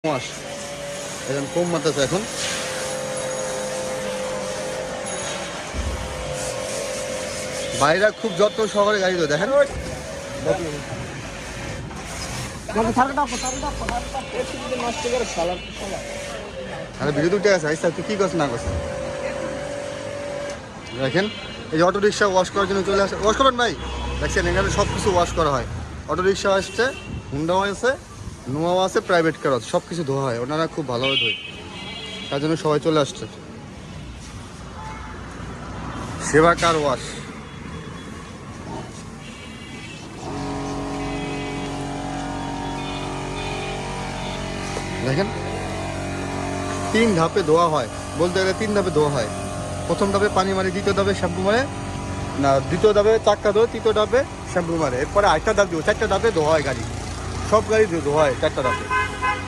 মাস এখন কম মাত্রাছে এখন বাইরা খুব যত্ন সহকারে গাড়ি তো দেখেন ভিডিও দুটো আছে আইসা তুই কি করছ না করছ দেখেন এই যে অটো রিক্সা ওয়াশ করার জন্য চলে আসে ওয়াশ করেন ভাই দেখছেন এখানে সব কিছু ওয়াশ করা হয় অটো রিক্সা আসছে হুন্ডাও আছে নোয়াও আছে প্রাইভেট কার আছে সব কিছু ধোয়া হয় ওনারা খুব ভালোভাবে ধোয় তার জন্য সবাই চলে আসছে সেবা কার ওয়াশ দেখেন 3 ধাপে ধোয়া হয় বলতে গেলে 3 ধাপে ধোয়া হয় প্রথম ধাপে পানি মারে দ্বিতীয় ধাপে শ্যাম্পু মারে না দ্বিতীয় ধাপে চাক্কা ধোয় তৃতীয় ধাপে শ্যাম্পু মারে এরপরে 8টা ধাপ দিব 4টা ধাপে ধোয়া হয় গাড়ি সব গাড়ি ধোয়া হয় 4টা ধাপে